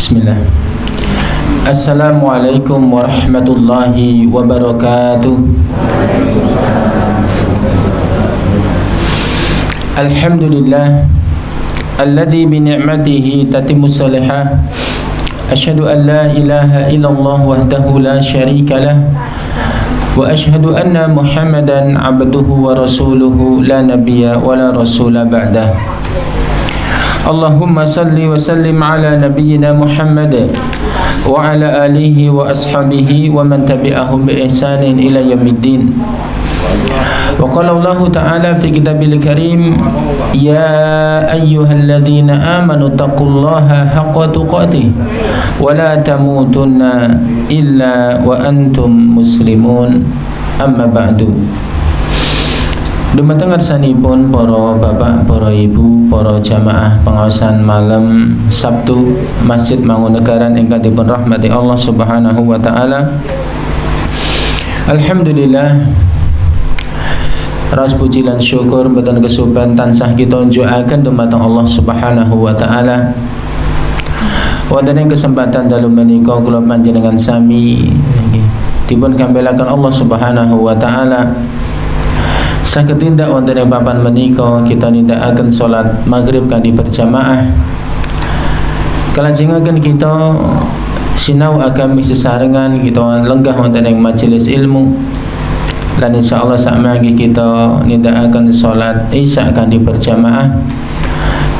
Bismillah. Assalamualaikum warahmatullahi wabarakatuh. Alhamdulillah alladzi bi ni'matihi tatimmu salihah. Asyhadu an la ilaha illallah wahdahu la syarika lah. Wa asyhadu anna Muhammadan abduhu wa rasuluhu la nabiyya wa la rasula ba'dah. Allahumma salli wa sallim ala nabiyyina Muhammad wa ala alihi wa ashabihi wa man tabi'ahum bi ihsanin ila yaumiddin. Wa qala Allah ta'ala fi kitabil karim, ya ayyuhalladzina amanu taqullaha haqqa tuqatih wa la tamutunna illa wa antum muslimun. Amma ba'du. Dumateng ngarsanipun para bapak, para ibu, para jamaah pengawasan malam Sabtu Masjid Mangunagaran ingkang dipun rahmati Allah Subhanahu wa taala. Alhamdulillah, ras puji lan syukur mboten kesupen tansah kita unjukaken dumateng Allah Subhanahu wa taala. Wonten ing kesempatan dalu menika kula panjenengan sami dipun kambelaken Allah Subhanahu wa taala saged tindak wonten ing papan menika kita nindakaken salat maghrib kanthi berjamaah. Kalajengaken kita sinau agami sesarengan, kita lenggah wonten ing majelis ilmu. Dan insyaallah sakmangke kita nindakaken salat Isya kanthi berjamaah.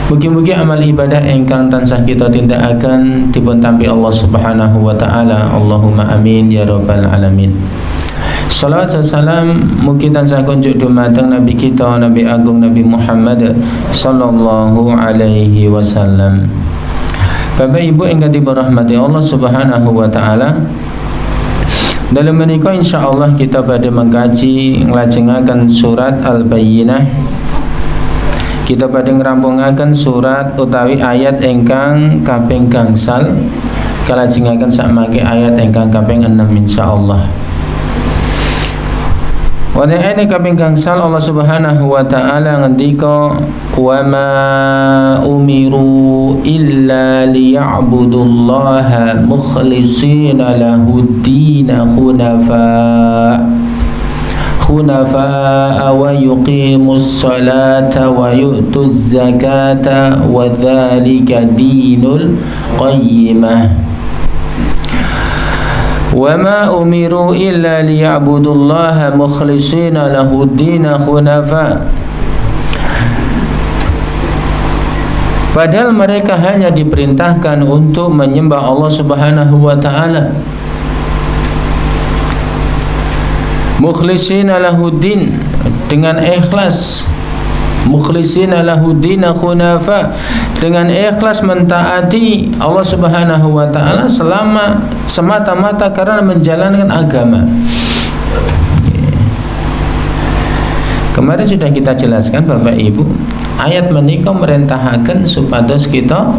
Mugi-mugi amal ibadah ingkang tansah kita tindakaken dipun tampi Allah Subhanahu wa taala. Allahumma amin ya rabbal alamin. Salawat dan salam mugi tansah kunjuk dumateng Nabi kita, Nabi Agung Nabi Muhammad sallallahu alaihi wasallam. Bapak Ibu ingkang dirahmati Allah Subhanahu wa taala, dalam menika insyaallah kita badhe mengkaji nglajengaken surat Al-Bayyinah. Kita badhe ngrampungaken surat utawi ayat ingkang kaping gangsal, kalajengaken sakmangke ayat ingkang kaping 6 insyaallah. Wonten ayat kaping gangsal Allah Subhanahu wa taala ngendika, wa ma umiru illa liya'budullaha mukhlishina lahud-din hunafa wa yuqimus salata wa yu'tuz zakata wa dzalika dinul qayyimah. Wa ma umiru illa liya'budullaha mukhlishina lahud-din hunafa. Padahal mereka hanya diperintahkan untuk menyembah Allah Subhanahu wa taala, mukhlishina lahud-din, dengan ikhlas, mukhlishina lahud-din hunafa, dengan ikhlas mentaati Allah Subhanahu wa taala selama semata-mata karena menjalankan agama. Kemarin sudah kita jelaskan Bapak Ibu, ayat menika merentahaken supados kita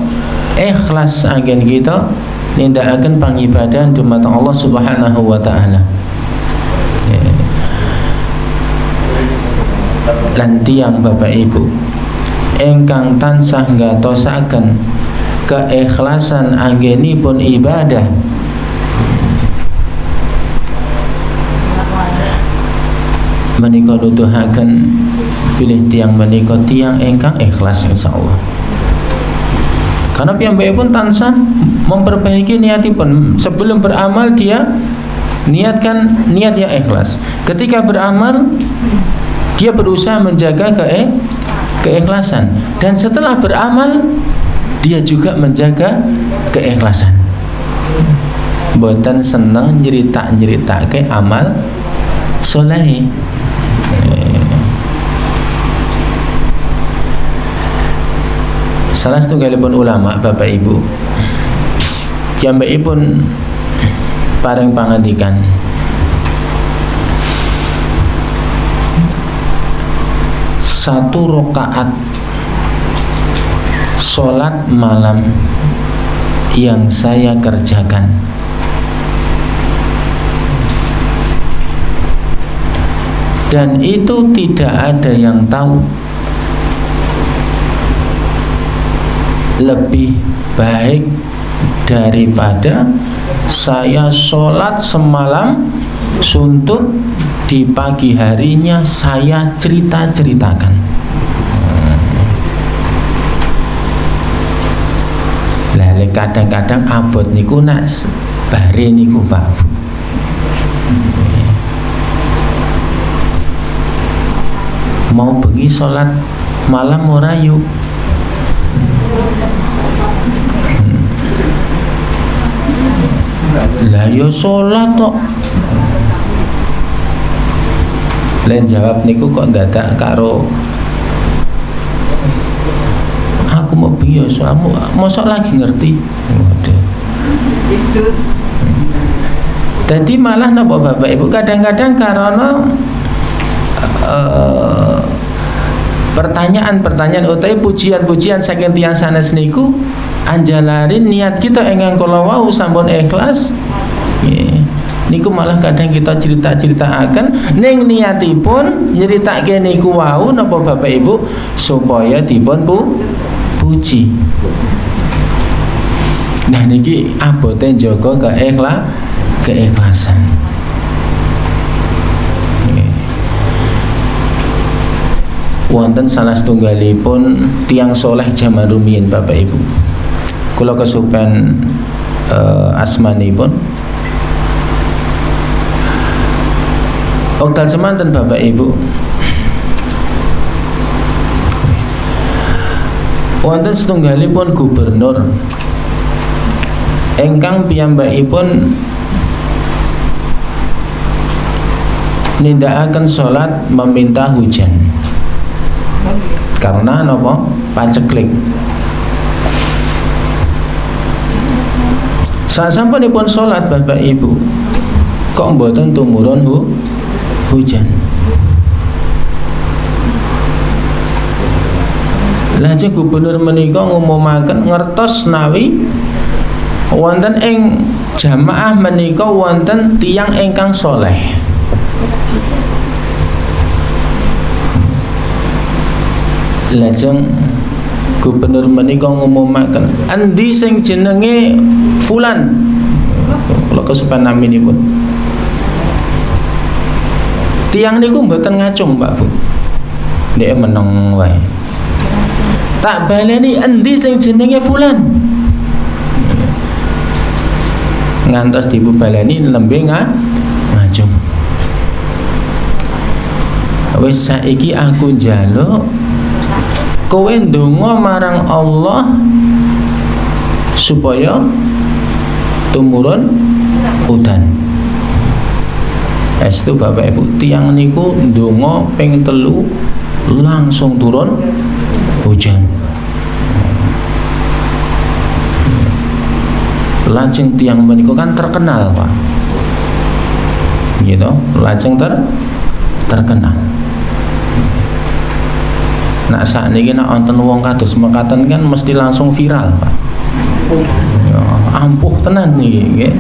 ikhlas anggen kita nindakaken pangibadah dumateng Allah Subhanahu wa taala. Lan tiyang Bapak Ibu ingkang tansah ngatosaken keikhlasan anggenipun ibadah, menika nuduhaken pilih tiang menika tiang ingkang ikhlas insyaallah. Karena piyambakipun tansah memperbaiki niatipun. Sebelum beramal dia niatkan niat yang ikhlas. Ketika beramal dia berusaha menjaga keikhlasan, dan setelah beramal dia juga menjaga keikhlasan. Mboten seneng nyeritakake amal soleh. Salah setunggalipun ulama Bapak Ibu piyambakipun paring pangandikan, satu rakaat sholat malam yang saya kerjakan dan itu tidak ada yang tahu, lebih baik daripada saya sholat semalam suntuk di pagi harinya saya cerita-ceritakan. Lah kadang-kadang abot niku nak bare niku Pak Bu. Mau bengi sholat malam ora yuk. Lah yo sholat tok. Len jawab niku kok dadak karo aku mau bengi yo sholat, mosok lagi ngerti. Waduh. Jadi malah napa Bapak Ibu kadang-kadang karena pertanyaan-pertanyaan utawi pujian-pujian saking tiyang sanes niku anjalarin niat kita ingkang kala wau sampun ikhlas. Niku malah kadang kita cerita-ceritakan ning niatipun nyeritake niku wau napa Bapak Ibu supaya dipun puji. Nah niki abote njaga keikhlasan. Wonten salah setunggalipun tiang soleh zaman rumiyin Bapak Ibu. Kula kesupen asmanipun. Wekdal semanten Bapak Ibu. Wonten setunggalipun gubernur ingkang piyambakipun nindakaken salat meminta hujan. Karena napa? Paceklik. Sasampunipun salat Bapak Ibu, kok mboten tumurun hujan. Lajeng gubernur menika ngumumaken ngertos nawi wonten ing jamaah menika wonten tiyang ingkang saleh. Lajeng gubernur menika ngumumaken endi sing jenenge fulan. Kula kesupen naminipun. Tiang niku mboten ngacung Pak Bu. Nek meneng wae. Tak baleni endi sing jenenge fulan. Ngantos dibubaleni lembe ngacung. Wis saiki aku njaluk kowe ndonga marang Allah supaya tumurun udan. Estu Bapak Ibu tiang niku ndonga ping 3 langsung turun hujan. Lajeng tiang menika kan terkenal Pak. Gitu, lajeng terkenal. Nak sakniki nek wonten wong kados mekaten kan mesti langsung viral, Pak. Ya, ampuh tenan niki nggih.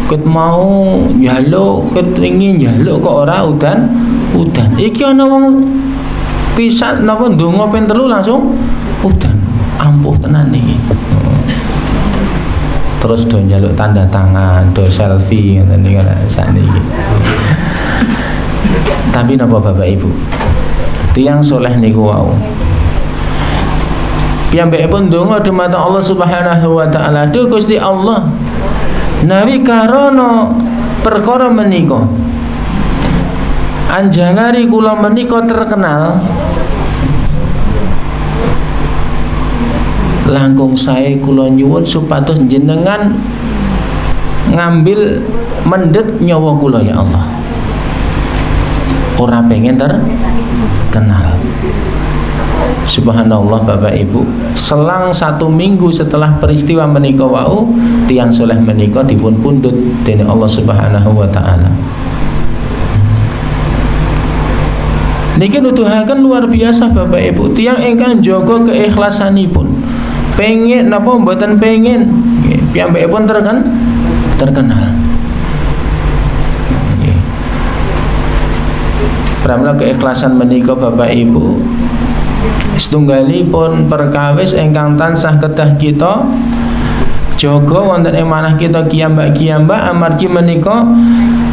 Ket mau njaluk, ket ingin njaluk kok ora udan. Iki ana wong pisan napa ndonga ping 3 langsung udan. Ampuh tenan niki. Terus do njaluk tanda tangan, do selfie ngoten niku sakniki. Tapi napa Bapak Ibu? Tiang soleh niku wau piyambakipun ndonga dumateng Allah Subhanahu wa taala, duh Gusti Allah nawi karana perkara menika anjalari kula menika terkenal langkung sae kula nyuwun supados jenengan ngambil mendhet nyawa kula ya Allah. Ora pengen terkenal. Subhanallah Bapak Ibu, selang 1 minggu setelah peristiwa menika wau tiang soleh menika dipun pundhut dening Allah Subhanahu wa taala. Niki nuduhaken luar biasa Bapak Ibu, tiang ingkang jaga keikhlasanipun. Pengen napa mboten pengen piyambakipun terkenal. Pramila keikhlasan menika Bapak Ibu setunggalipun perkawis ingkang tansah kedah kita jaga wonten ing manah kita kiyambak-kiyambak amargi menika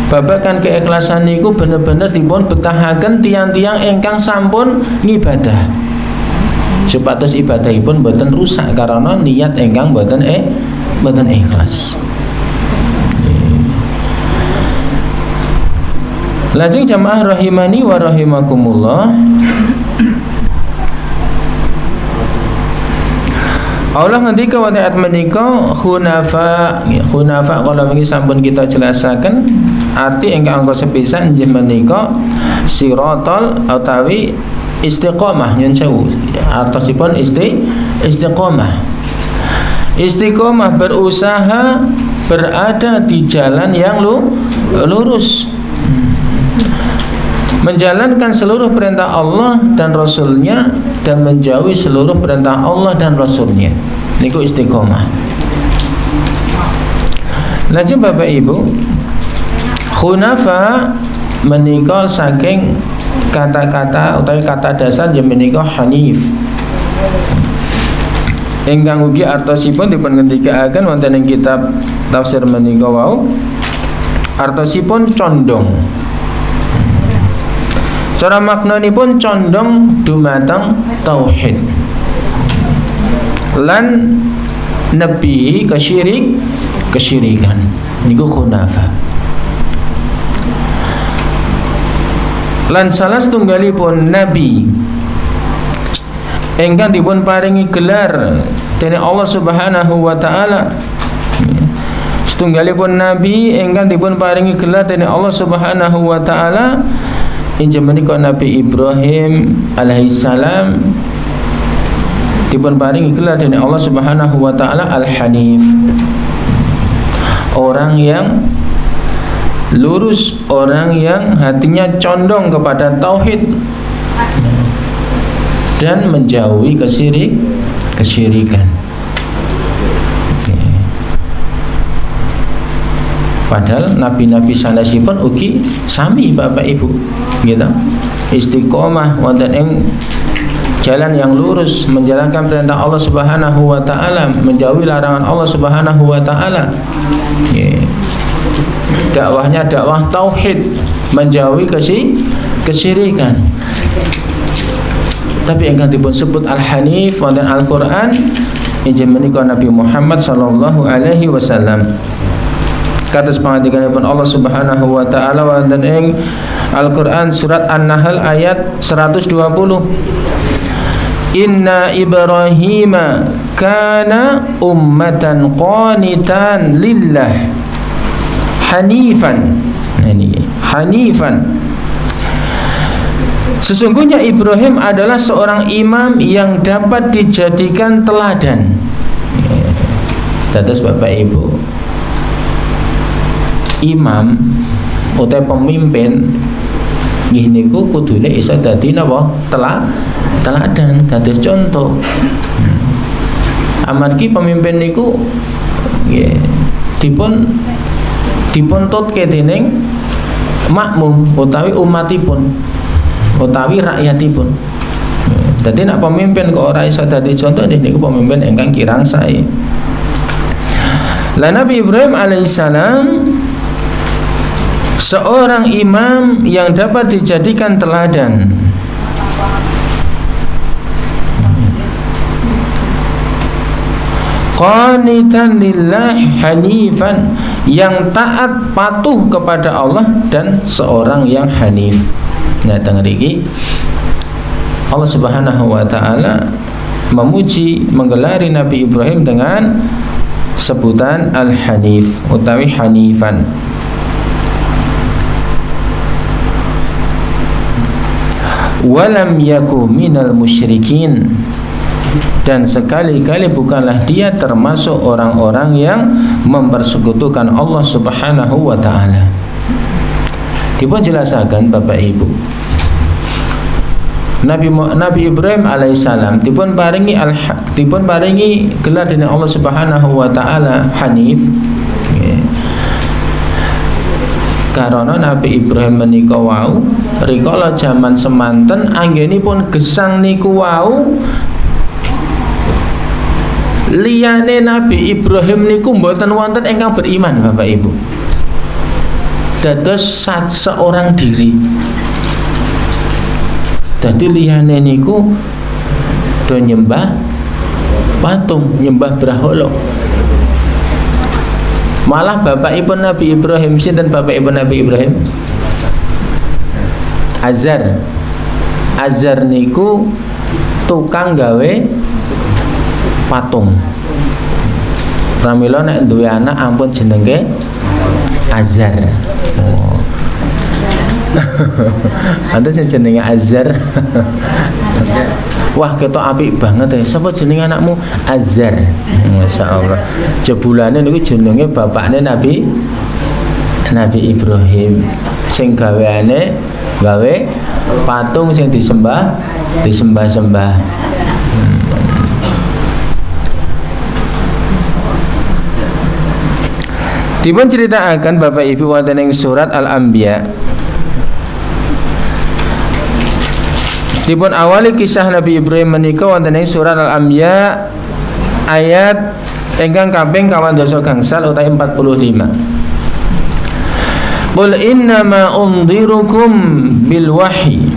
babagan keikhlasan niku bener-bener dipun betahaken tiang-tiang ingkang sampun ngibadah. Supados ibadahipun boten rusak karena niat ingkang boten ikhlas. Lajeng jamaah rahimani wa rahimakumullah, Allah ngendika wa ta'at menika khunafa. Khunafa kalau wingi sampun kita jelasaken arti ingkang angka sepisan inggih menika siratal utawi istiqomah. Nyun sewu artosipun istiqomah. Istiqomah berusaha berada di jalan yang lurus, menjalankan seluruh perintah Allah dan Rasulnya dan menjauhi seluruh perintah Allah dan Rasulnya. Niku istiqomah. Lajeng Bapak Ibu, khunafa menika saking kata-kata utawi kata dasar yang menika hanif. Ingkang ugi artosipun dipun ngendikaaken wonten ing kitab tafsir menika wau artosipun condong. Cara maknanipun condong dumateng tauhid lan nebi kesyirikan niku khunafa. Lan salah setunggalipun nabi ingkang dipun paringi gelar dening Allah Subhanahu wa taala, setunggalipun nabi ingkang dipun paringi gelar dening Allah Subhanahu wa taala inggih menika Nabi Ibrahim alaihissalam, dipun paringi gelar dening Allah Subhanahu wa taala Al-Hanif, orang yang lurus, orang yang hatinya condong kepada tauhid dan menjauhi kesyirikan. Padahal nabi-nabi sanesipun ugi sami Bapak Ibu, gitu. Istiqomah wonten ing jalan yang lurus, menjalankan perintah Allah Subhanahu wa taala, menjauhi larangan Allah Subhanahu wa taala. Dakwahnya dakwah tauhid, menjauhi kesyirikan. Tapi ingkang dipun sebut Al-Hanif wonten Al-Qur'an inggih menika Nabi Muhammad sallallahu alaihi wasallam. Kados pangandikanipun Allah Subhanahu wa taala wonten ing Al-Qur'an surat An-Nahl ayat 120. Inna Ibrahima kana ummatan qanitan lillah hanifan. Ini hanifan. Sesungguhnya Ibrahim adalah seorang imam yang dapat dijadikan teladan. Dados Bapak Ibu, imam utawa pemimpin nggih niku kudune iso dadi napa? Teladan, dados contoh. Amargi pemimpin niku nggih dipun tutke dening makmum utawi umatipun utawi rakyatipun. Dadi nek pemimpin kok ora iso dadi contoh niku pemimpin ingkang kirang sae. Lah Nabi Ibrahim alaihissalam seorang imam yang dapat dijadikan teladan. Qanitan lillah hanifan, yang taat patuh kepada Allah dan seorang yang hanif. Nah, teng mriki Allah Subhanahu wa taala memuji, menggelari Nabi Ibrahim dengan sebutan Al-Hanif utawi hanifan. Walam yaku minal musyrikin, dan sekali-kali bukanlah dia termasuk orang-orang yang mempersekutukan Allah Subhanahu wa taala. Dipun jelasaken Bapak Ibu, Nabi Ibrahim alaihissalam dipun paringi gelar dening Allah Subhanahu wa taala Hanif. Karena Nabi Ibrahim menika wau rikala jaman semanten anggenipun gesang niku wau liyane Nabi Ibrahim niku mboten wonten ingkang beriman Bapak Ibu. Dados seorang diri. Dadi liyane niku do nyembah patung, nyembah berhala. Malah bapakipun Nabi Ibrahim, sinten bapakipun Nabi Ibrahim? Azar. Azar niku tukang gawe patung. Pramila nek duwe anak ampun jenenge Azar. Oh. Anda jenenge Azar. Wah, ketok apik banget ya. Sapa jenenge anakmu? Azar. Masyaallah. Jebulane niku jenenge bapakne Nabi Ibrahim. Sing gaweane gawe patung sing disembah-sembah. Dipun ceritakan Bapak Ibu wonten ing surat Al-Anbiya. Dipun awali kisah Nabi Ibrahim menika wonten ing surat Al-Anbiya ayat ingkang kaping 12 gangsal utawi 45. Qul innama unzirukum bil wahyi.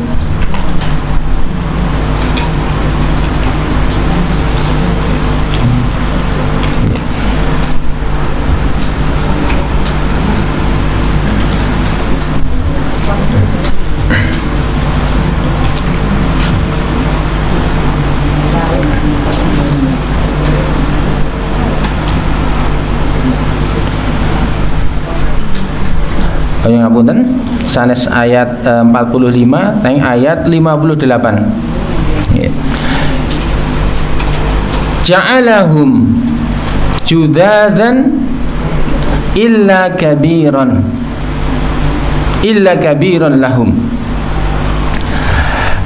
Yang ngapunten sanes ayat 45 nang ayat 58. Ja'alahum judadzan illa kabiran lahum.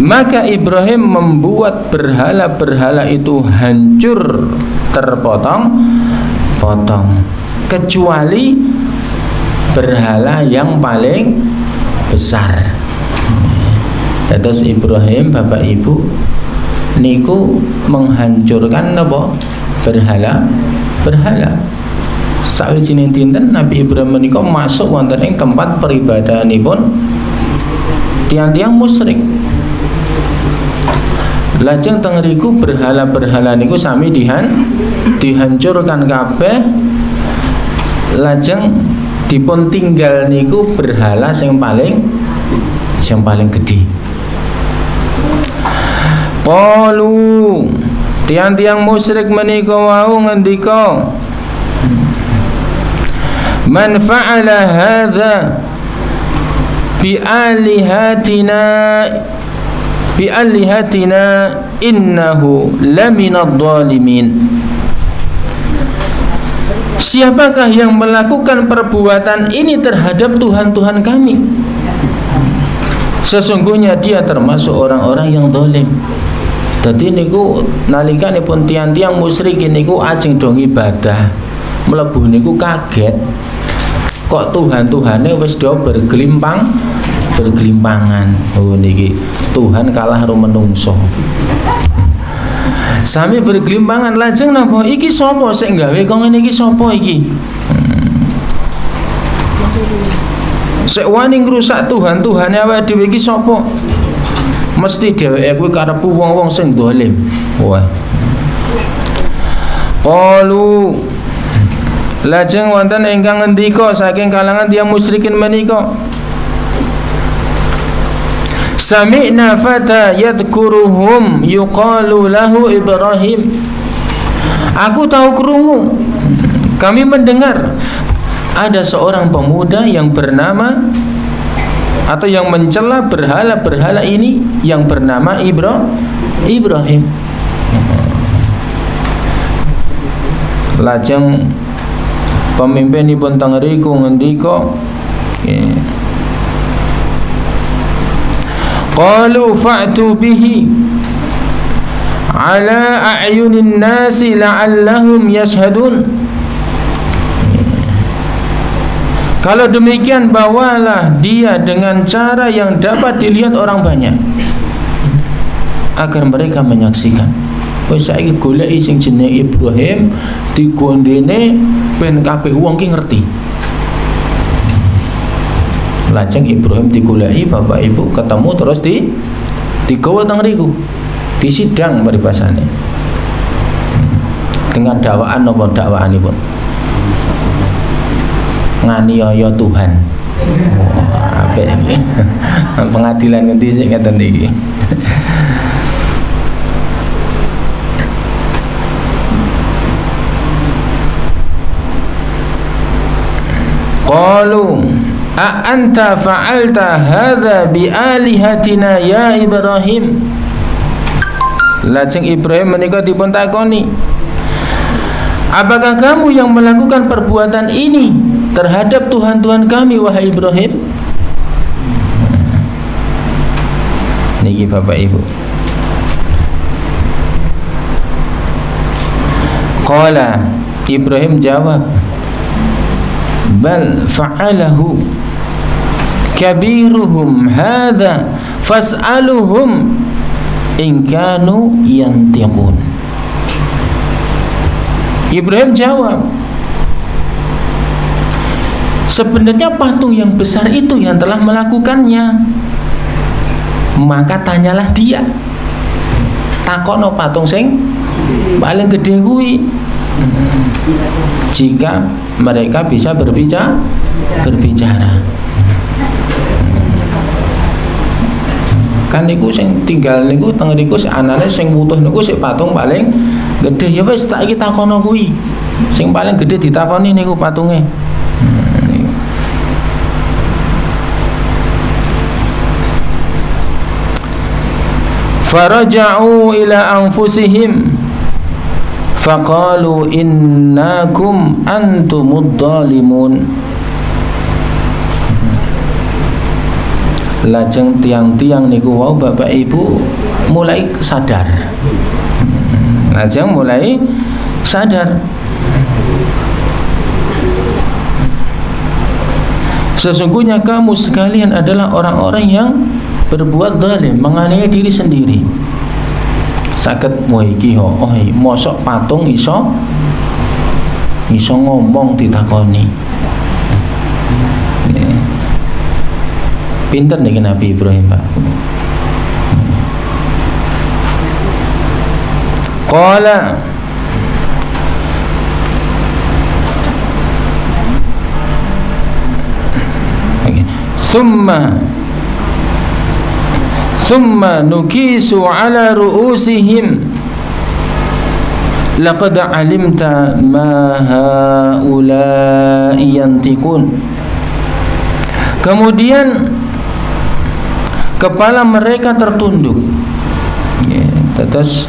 Maka Ibrahim membuat berhala-berhala itu hancur terpotong-potong kecuali berhala yang paling besar. Terus Ibrahim Bapak Ibu niku menghancurkan apa? Berhala. Sawijining dinten Nabi Ibrahim menika masuk wonten ing tempat peribadahanipun tiang-tiang musyrik. Lajeng teng riku berhala-berhala niku sami dihancurkan kabeh. Lajeng dipun tinggal niku berhala yang paling gede. Qalu tiang-tiang musyrik menika wau ngendika, man fa'ala hadza bi alihatina innahu laminadh dhalimin. Siapakah yang melakukan perbuatan ini terhadap Tuhan-Tuhan kami? Sesungguhnya dia termasuk orang-orang yang zalim. Dadi niku nalikanipun tiang-tiang musyrik niku ajeng dong ibadah, mlebu niku kaget. Kok Tuhan-tuhane wis do bergelimpangan. Oh niki Tuhan kalah karo menungso. Sami bergelimpangan. Lajeng napa iki sapa sing gawe kok ngene iki sapa iki? Sik wani ngrusak Tuhan-tuhane awake dhewe iki sapa? Mesti dheweke kuwi karepu wong-wong sing zalim. Wah. Qalu lajeng wonten ingkang ngendika saking kalangan tiyang musyrikin menika, sami'na fata yadhkuruhum yuqalu lahu Ibrahim. Aku tahu krungu, kami mendengar ada seorang pemuda yang bernama atau yang mencela berhala-berhala ini yang bernama Ibrahim. Lajeng pemimpinipun teng riku ngendika, qalu fa'tu bihi ala a'yunin nasi la'allahum yashhadun. Kalau demikian bawalah dia dengan cara yang dapat dilihat orang banyak agar mereka menyaksikan. Wis saiki goleki sing jenenge Ibrahim digondene ben kabeh wong ki ngerti. Lajeng Ibrahim digoleki bapak ibu ketemu terus digawa teng riku. Disidang paribasane. Dengan dakwaan apa dakwaanipun? Nganiaya Tuhan. Apik iki. Pengadilan ngendi sik ngeten iki. Qalu a anta fa'alta hadza bi alihatina ya Ibrahim. Lajeng Ibrahim menika dipun takoni, apakah kamu yang melakukan perbuatan ini terhadap Tuhan-Tuhan kami wahai Ibrahim? Niki Bapak Ibu. Qala, Ibrahim jawab, bal fa'alahu kabiruhum hadza fas'aluhum in kanu yantiqun. Ibrahim jawab, sebenarnya patung yang besar itu yang telah melakukannya, maka tanyalah dia. Takono patung sing paling gede kuwi. Jika mereka bisa berbicara. Kan niku sing tinggal niku teng niku anane sing wutuh niku sik patung paling gede. Ya wis tak iki takono kuwi. Sing paling gede ditakoni niku patunge. Faraja'u ila anfusihim faqalu innakum antumud dhalimun. Lajeng tiang-tiang niku wau bapak ibu mulai sadar. Lajeng mulai sadar. Sesungguhnya kamu sekalian adalah orang-orang yang berbuat zalim, menganiaya diri sendiri. Saged wah iki mosok patung iso ngomong ditakoni. Pinter nih Nabi Ibrahim Pak. Qala Thumma nukisu ala ru'usihim laqad alimta ma haula'i yantiqun. Kemudian kepala mereka tertunduk. Terus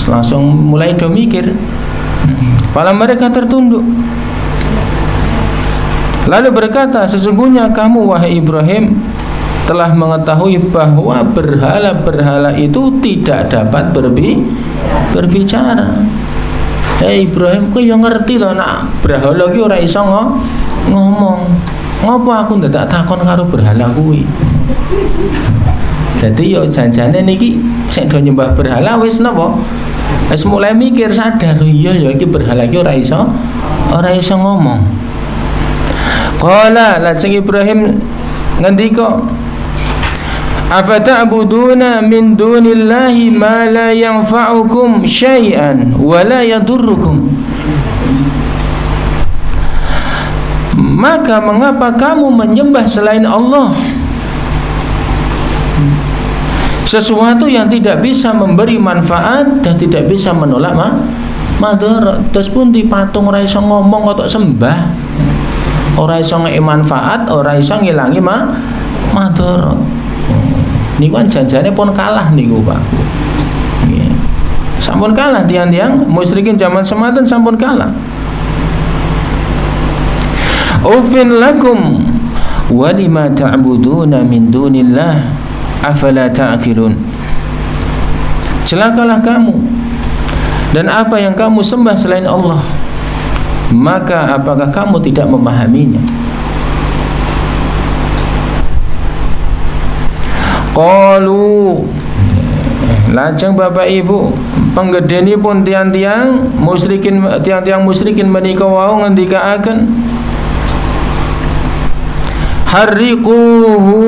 langsung mulai do mikir. Kepala mereka tertunduk. Lalu berkata, sesungguhnya kamu wahai Ibrahim telah mengetahui bahwa berhala-berhala itu tidak dapat berbicara. Ibrahim kok ya ngerti lho nak berhala ki ora iso ngomong. Ngopo aku ndak takon karo berhala kuwi? Dadi yo janjane niki sing do nyembah berhala wis napa? Wis mulai mikir sadar, iya ya iki berhala ki ora iso ngomong. Qala, lajeng Ibrahim ngendika, afata'buduna min dunillahi ma la yanfa'ukum syai'an wa la yadurrukum. Maka mengapa kamu menyembah selain Allah sesuatu yang tidak bisa memberi manfaat dan tidak bisa menolak madarat? Terus pun di patung ora iso ngomong kok sembah, ora iso ngeki manfaat, ora iso ngilangi madarat. Niku kan janjane pun kalah niku Pak. Nggih. Sampun kalah tiang-tiang musyrikin zaman semanten sampun kalah. Ufin lakum wa lima ta'buduna min dunillah afala ta'qilun. Celakalah kamu dan apa yang kamu sembah selain Allah, maka apakah kamu tidak memahaminya? Qalu, Lajeng Bapak Ibu penggedenipun tiang-tiang musyrikin menika wau ngendikaaken harriquhu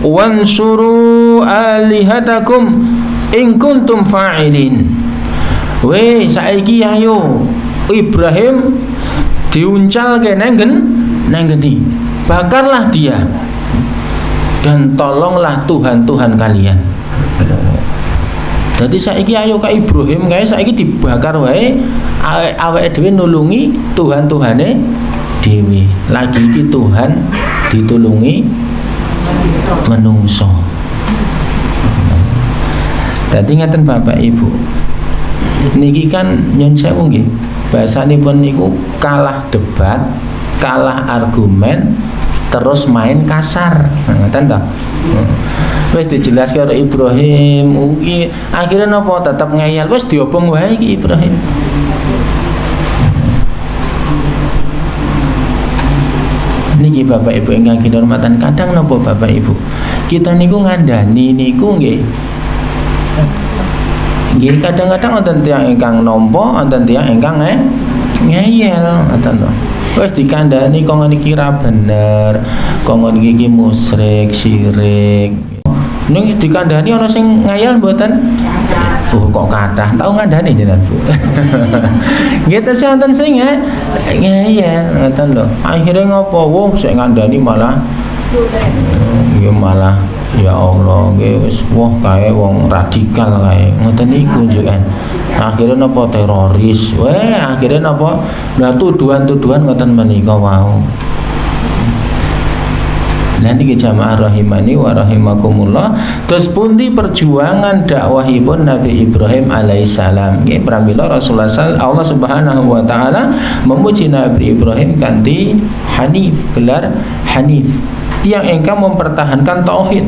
wansuru alihatakum in kuntum fa'ilin. Weh saiki ayo Ibrahim diuncalke nang geni. Bakarlah dia dan tolonglah Tuhan-Tuhan kalian. Jadi saiki ayo ka Ibrahim kae saiki dibakar wae awake dhewe nulungi Tuhan-tuhane dhewe. Lagi iki Tuhan ditulungi menungso. Dadi ngeten Bapak Ibu. Niki kan nyun sewu nggih. Bahasanipun niku kalah debat, kalah argumen, terus main kasar. Ngoten ta? Wis dijelaske karo Ibrahim, iki akhirnya napa tetep ngeyel, wis diobong wae iki Ibrahim. Niki Bapak Ibu ingkang kinurmatan, kadang napa Bapak Ibu, kita niku ngandani niku nggih. Nggih kadang-kadang wonten tiyang ingkang nampa, wonten tiyang ingkang ngeyel, ngoten lho. Wis dikandani kok ngene iki ra bener, kok ngene iki musyrik, syirik. Ning dikandani ana sing ngayal mboten. Oh kok kathah tau ngandani jenengan Bu. Nggih tesih wonten sing ngayal ngoten lho. Akhire ngopo wong sik ngandani malah malah ya Allah nggih wis wah kae wong radikal kae. Ngoten niku njukan. Akhire napa teroris. Akhire napa? Lah tuduhan-tuduhan ngoten menika wau. Niki jamaah rahimani wa rahimakumullah. Terus pundi perjuangan dakwahipun Nabi Ibrahim alaihissalam. Nggih pramila Rasulullah Allah Subhanahu wa taala memuji Nabi Ibrahim kanthi hanif, gelar hanif. Tiang engkang mempertahankan tauhid.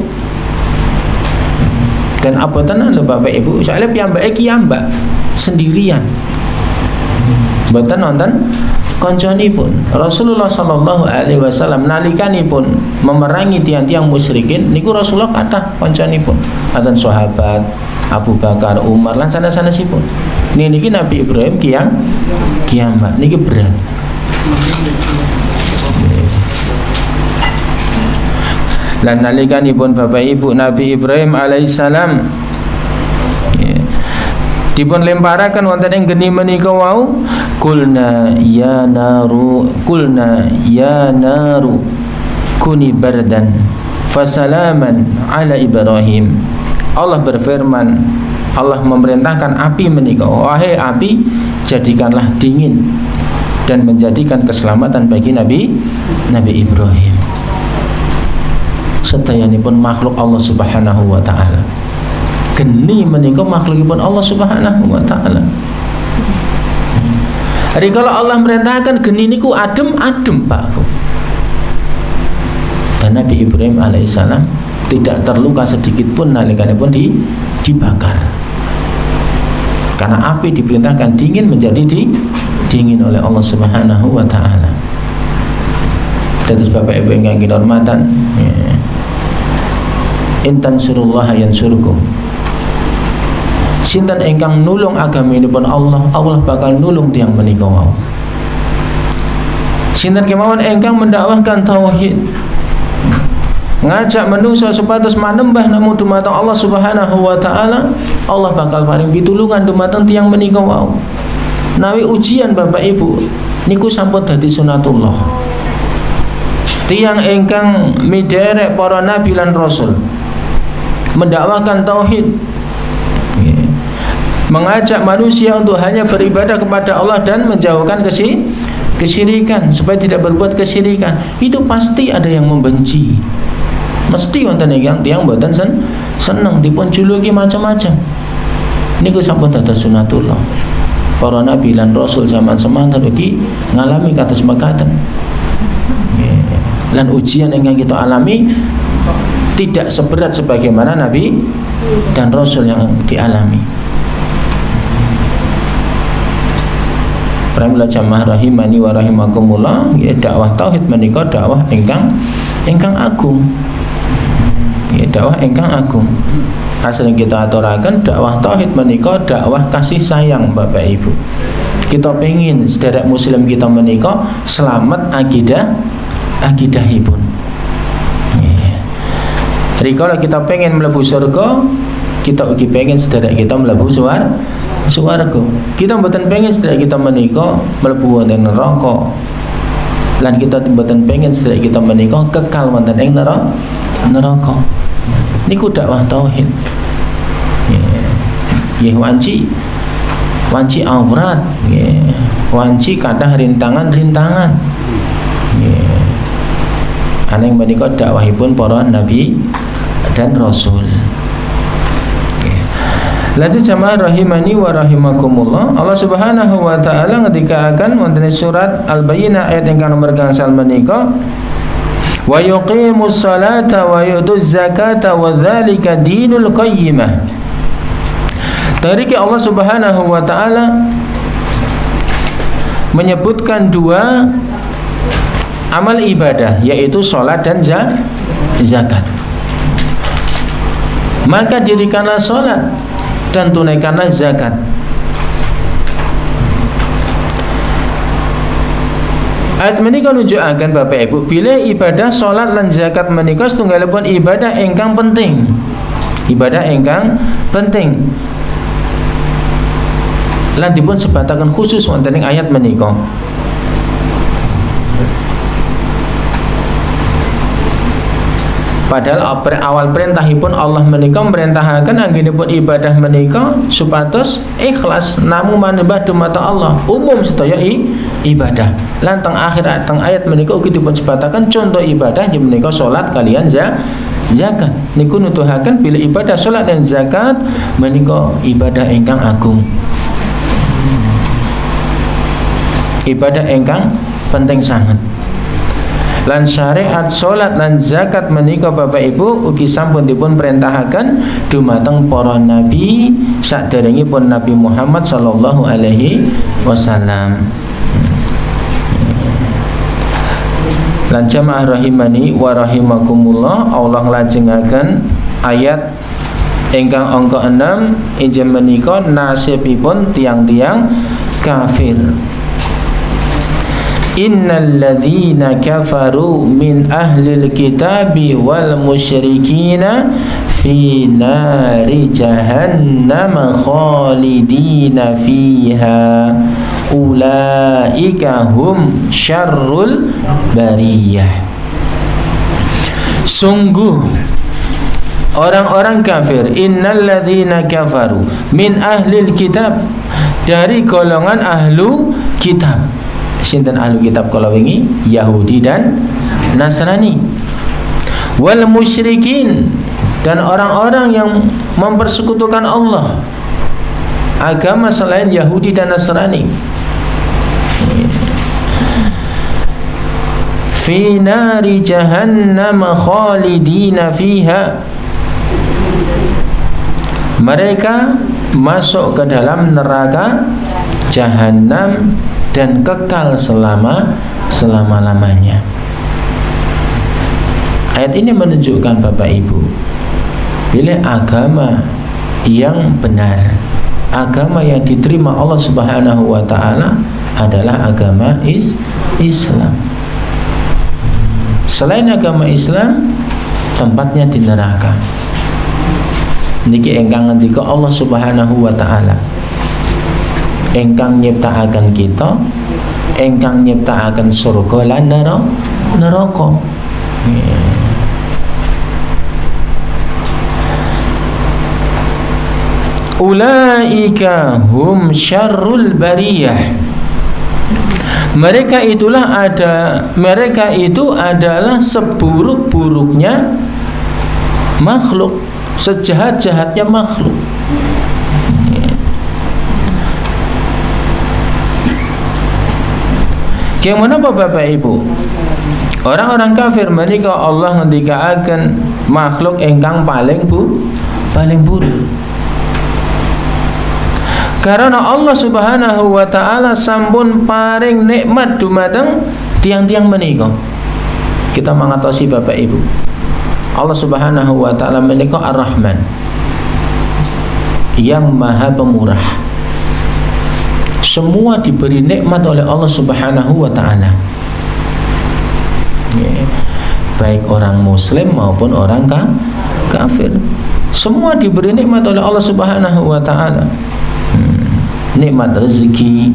Dan apa tenan lho Bapak Ibu, soalnya piyambake kiyambak sendirian. Mboten wonten konconipun. Rasulullah sallallahu alaihi wasallam nalikanipun memerangi tiang-tiang musyrikin niku Rasulullah kathah konconipun. Wonten sahabat Abu Bakar, Umar lan sanes-sanesipun. Niki Nabi Ibrahim kiyambak niki berat. Lan nalikanipun Bapak Ibu Nabi Ibrahim alaihissalam dipun lemparaken wonten ing geni menika wau kulna ya naru kuni bardan fasalaman ala Ibrahim. Allah berfirman, Allah memerintahkan api menika, wahai api jadikanlah dingin dan menjadikan keselamatan bagi Nabi Ibrahim. Sedayanipun makhluk Allah Subhanahu wa taala. Geni menika makhlukipun Allah Subhanahu wa taala. Hari kalau Allah merintahkan geni niku adem Pak Bu. Dan Nabi Ibrahim alaihissalam tidak terluka sedikit pun nalikanipun dibakar. Karena api diperintahkan dingin menjadi dingin oleh Allah Subhanahu wa taala. Terus Bapak Ibu ingkang kinurmatan, intan surullaha yansurkum. Sinten ingkang nulung agaminipun Allah, Allah bakal nulung tiyang menika wau. Sinten kemawon ingkang mendakwahkan tauhid, ngajak menungso supados manembah namo dumateng Allah Subhanahu wa taala, Allah bakal paring pitulungan dumateng tiyang menika wau. Nawi ujian Bapak Ibu niku sampun dadi sunatullah. Tiyang ingkang miderek para nabi lan rasul, mendakwakan tauhid, mengajak manusia untuk hanya beribadah kepada Allah dan menjauhkan kesyirikan supaya tidak berbuat kesyirikan, itu pasti ada yang membenci. Mesti wonten ingkang tiyang mboten seneng dipun juluki macam-macam. Niku sampun dados sunatullah. Para nabi lan rasul zaman semanten iki ngalami kados mekaten. Lan ujian yang kita alami tidak seberat sebagaimana nabi dan rasul yang dialami. Pramila jamaah rahimani wa rahimakumullah, ya dakwah tauhid menika dakwah ingkang agung. dakwah ingkang agung. Asring kita aturaken dakwah tauhid menika dakwah kasih sayang Bapak Ibu. Kita pengin sederek muslim kita menika selamat akidahipun. Rikala kita pengen mlebu surga, kita ugi pengen sederek kita mlebu swarga. Kita mboten pengen sederek kita menika mlebu wonten neraka. Lan kita mboten pengen sederek kita menika kekal wonten ing neraka. Niku dakwah tauhid. Nggih wanci awrat, nggih. Wanci kathah rintangan-rintangan. Nggih. Aneng menika dakwahipun para nabi dan rasul. Laju jamaah rahimani wa rahimakumullah. Allah Subhanahu wa taala ngendika akan wonten surat Al-Bayyinah ayat ingkang nomor gangsal menika, wa yuqimus salata wa yu'tuz zakata wa dzalika dinul qayyimah. Tariki Allah Subhanahu wa taala menyebutkan dua amal ibadah, yaitu salat dan zakat. Maka dirikanlah salat dan tunaikanlah zakat. Ayat menika nunjukaken Bapak Ibu, bila ibadah salat lan zakat menika setunggalipun ibadah ingkang penting. Ibadah ingkang penting. Lan dipun sebataken khusus wonten ing ayat menika. Padahal awal perintahipun Allah menika merintahkan anggenipun ibadah menika supados ikhlas namung manembah dumateng Allah, umum sedaya ibadah. Lan teng akhirat teng ayat menika ugi dipun sebataken contoh ibadah inggih menika salat kalian zakat. Niku nuduhaken bila ibadah salat dan zakat menika ibadah ingkang agung. Ibadah ingkang penting sangat. Lan syariat salat lan zakat menika Bapak Ibu ugi sampun dipun perintahaken dumateng para nabi saderengipun Nabi Muhammad sallallahu alaihi wasallam. Lan jamaah rahimani wa rahimakumullah, Allah lajengaken ayat ingkang angka 6 inggih menika nasibipun tiang-tiang kafir. Innal ladzina kafaru min ahlil kitabi wal musyrikina fi nari jahannam khalidina fiha ulaika hum syarrul bariyah. Sungguh orang-orang kafir, innal ladzina kafaru min ahlil kitab, dari golongan ahlu kitab. Sinten ahlu kitab kala wingi? Yahudi dan Nasrani. Wal musyrikin, dan orang-orang yang mempersekutukan Allah, agama selain Yahudi dan Nasrani. Fi nari jahannam khalidina fiha, mereka masuk ke dalam neraka Jahannam dan kekal selama-lamanya. Ayat ini menunjukkan Bapak Ibu, bila agama yang benar, agama yang diterima Allah Subhanahu wa taala adalah agama Islam. Selain agama Islam, tempatnya di neraka. Niki engkang ngendika Allah Subhanahu wa taala, engkang nyiptakaken kita, engkang nyiptakaken surga lan neraka. Ulaika hum syarrul bariyah. Mereka itu adalah seburuk-buruknya makhluk, sejahat-jahatnya makhluk. Gimana Bapak Ibu? Orang-orang kafir menika Allah ngendikaaken makhluk ingkang paling buruk. Karena Allah Subhanahu wa taala sampun paring nikmat dumateng tiang-tiang menika. Kita mangatosi Bapak Ibu. Allah Subhanahu wa taala menika Ar-Rahman, yang Maha Pemurah. Semua diberi nikmat oleh Allah Subhanahu wa taala. Baik orang muslim maupun orang kafir, semua diberi nikmat oleh Allah Subhanahu wa taala. Nikmat rezeki,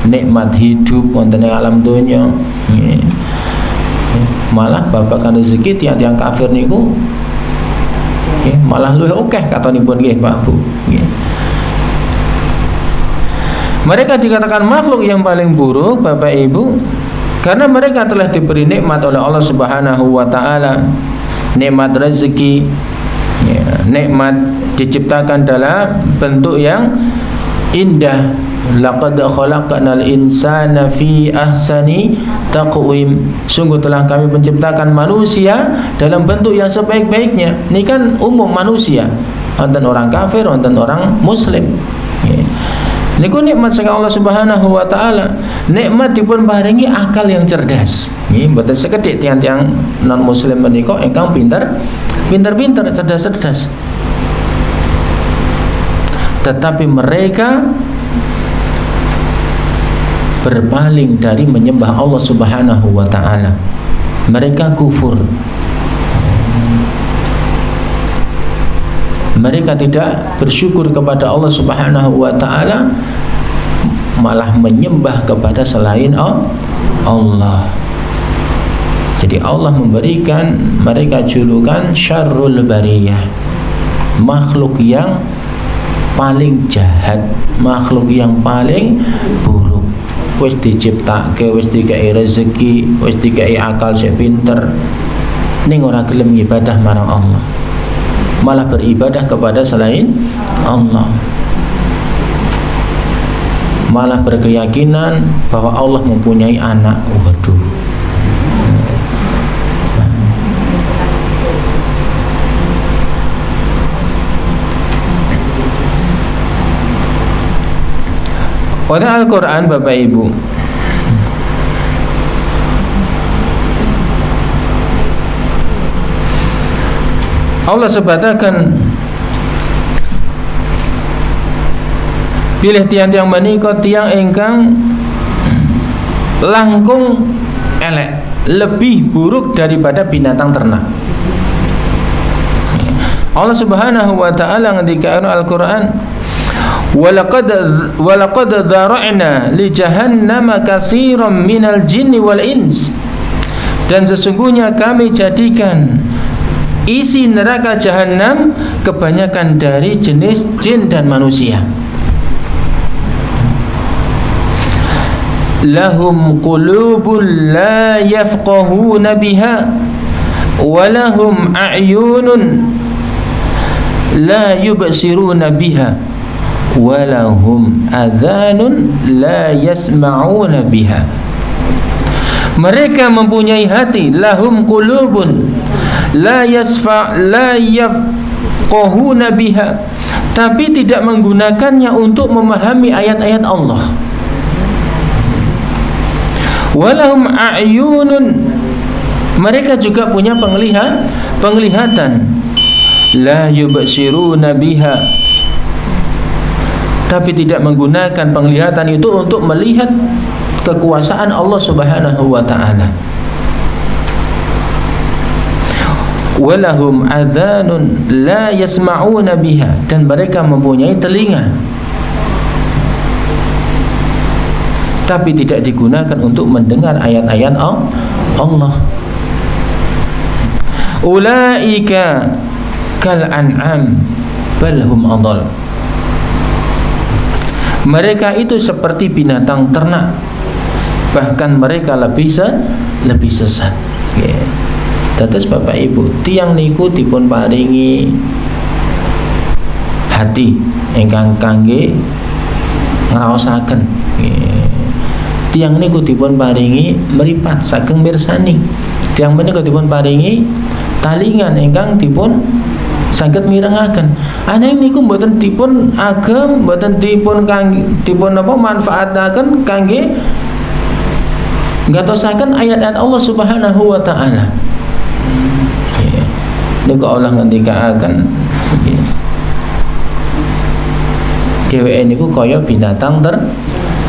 nikmat hidup wonten ing alam donya. Malah babagan rezeki tiang-tiang kafir niku malah luwih akeh katonipun nggih Pak Bu. Mereka dikatakan makhluk yang paling buruk Bapak Ibu, karena mereka telah diberi nikmat oleh Allah Subhanahu wa taala, nikmat rezeki, nikmat diciptakan dalam bentuk yang indah. Laqad khalaqnal insana fi ahsani taqwim. Sungguh telah kami menciptakan manusia dalam bentuk yang sebaik-baiknya. Ini kan umum manusia, wonten orang kafir, wonten orang muslim. Niku nikmat saking Allah Subhanahu wa taala. Nikmat dipun paringi akal yang cerdas. Nggih, mboten sekedhik tiang-tiang non muslim menika ingkang pinter-pinter, cerdas-cerdas. Tetapi mereka berpaling dari menyembah Allah Subhanahu wa taala. Mereka kufur. Mereka tidak bersyukur kepada Allah Subhanahu wa taala, malah menyembah kepada selain Allah. Jadi Allah memberikan mereka julukan syarrul bariyah, makhluk yang paling jahat, makhluk yang paling buruk. Wis diciptake, wis dikai rezeki, wis dikai akal sing pinter, ning ora gelem ibadah marang Allah, malah beribadah kepada selain Allah, malah berkeyakinan bahwa Allah mempunyai anak. Waduh. Pada Al-Quran Bapak Ibu, Allah sebatakan pilih tiang-tiang menika tiang ingkang langkung elek, lebih buruk daripada binatang ternak. Allah Subhanahu wa taala ngendikaken Al-Qur'an, walaqad dzara'na li jahannama katsiran minal jinni wal ins, dan sesungguhnya kami jadikan isi neraka jahanam kebanyakan dari jenis jin dan manusia. Lahum qulubun la yafqahuna biha wa lahum a'yunun la yubsiruna biha wa lahum adhanun la yasma'una biha. Mereka mempunyai hati, lahum qulubun la yafqahuna biha, tapi tidak menggunakannya untuk memahami ayat-ayat Allah. Walahum a'yunun, mereka juga punya penglihatan, la yubsiruna biha, tapi tidak menggunakan penglihatan itu untuk melihat kekuasaan Allah Subhanahu wa taala. Walahum adhanun la yasma'una biha, dan mereka mempunyai telinga tapi tidak digunakan untuk mendengar ayat-ayat Allah. Ulaika kal an'am bal hum adall. Mereka itu seperti binatang ternak, bahkan mereka lebih sesat. Dados Bapak Ibu, tiyang niku dipun paringi hati ingkang kangge ngraosaken. Tiyang niku dipun paringi mripat saking mirsani. Tiyang menika dipun paringi talingan ingkang dipun saged mirengaken. Ananging niku mboten dipun agem, mboten dipun manfaataken kangge ngatosaken ayat-ayat Allah Subhanahu wa taala. niku Allah ngendikaaken nggih. Dheweke niku kaya binatang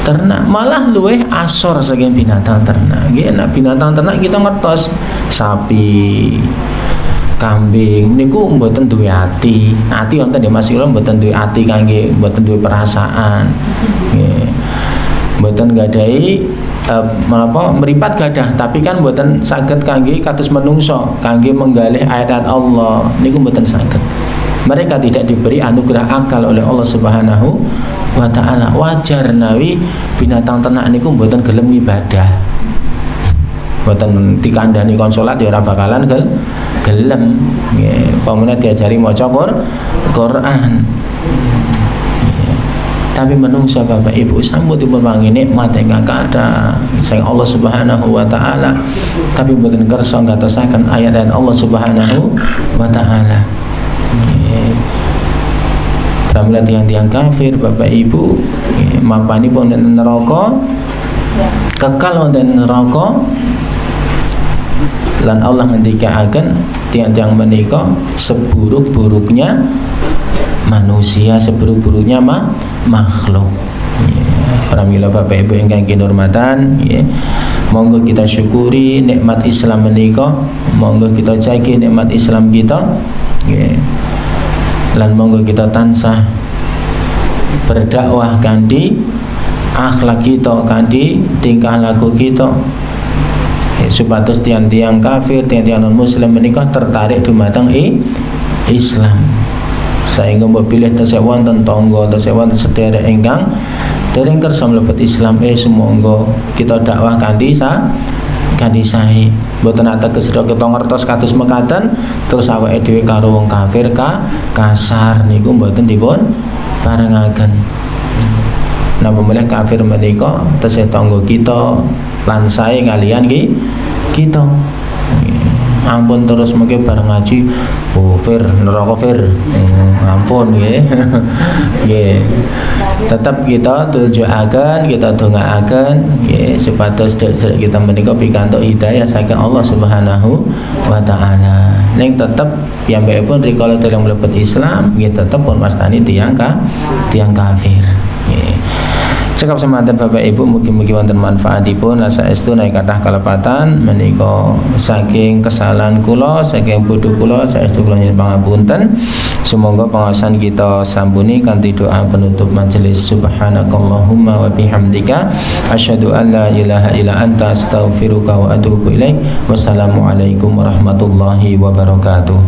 ternak, malah luweh asor saking binatang ternak. Nggih, nek binatang ternak kita ngertos sapi, kambing niku mboten duwe ati. Ati wonten nggih Mas, kula mboten duwe ati kangge mboten duwe perasaan. Nggih. Mboten gadahi menapa meripat gadah, tapi kan mboten saged kangge kados menungso, kangge menggalih ayat-ayat Allah niku mboten saged. Mereka tidak diberi anugerah akal oleh Allah Subhanahu wa taala. Wajar nawi binatang ternak niku mboten gelem ibadah. Mboten dikandani kon salat ya ora bakalan gelem. Nggih, pamane diajari maca Quran. Tapi menungso Bapak Ibu sampun dipun wangi nikmat ingkang kathah saking Allah Subhanahu wa taala, tapi mboten kersa ngatosaken ayat-ayat Allah Subhanahu wa taala. Pramila tiang-tiang kafir Bapak Ibu mapanipun wonten neraka, kekal wonten neraka, lan Allah ngendikaaken tiang-tiang menika seburuk-buruknya manusia, seburuk-buruknya makhluk. Pramila Bapak Ibu ingkang kinurmatan, monggo kita syukuri nikmat Islam menika, monggo kita jaga nikmat Islam kita, lan monggo kita tansah berdakwah kanthi akhlak kita, kanthi tingkah laku kita, supados tiang-tiang kafir, tiang-tiang non muslim menika tertarik dumateng Islam. Saengga pilih tasih wonten tangga, tasih wonten sedherek ingkang dereng kersa mlebet Islam, sumangga kita dakwah kanthi sae. Mboten ateges kita ngertos kados mekaten terus awake dhewe karo wong kafir kasar niku mboten dipun parengaken. Napa meneh kafir menika tasih tangga kita lan sae kalian kita. Ampun terus mengke bareng ngaji, fir neraka fir. Ampun nggih. Nggih. Tetap kita tujuaken, kita dongaaken nggih supados sedherek kita menika pikantuk hidayah saking Allah Subhanahu wa taala. Ning tetep piyambakipun rikala dereng mlebet Islam nggih tetep pun wastani tiang kafir. Nggih. Cekap semanten Bapak Ibu, mugi-mugi wonten manfaatipun. Saestu naik kathah kalepatan menika saking kesalahan kula, saking bodho kula, saestu kula nyuwun pangapunten. Semoga pengawasan kita sampuni kanthi doa penutup majelis. Subhanakallahumma wa bihamdika asyhadu an la ilaha illa anta astaghfiruka wa atubu ilaik. Wassalamualaikum warahmatullahi wabarakatuh.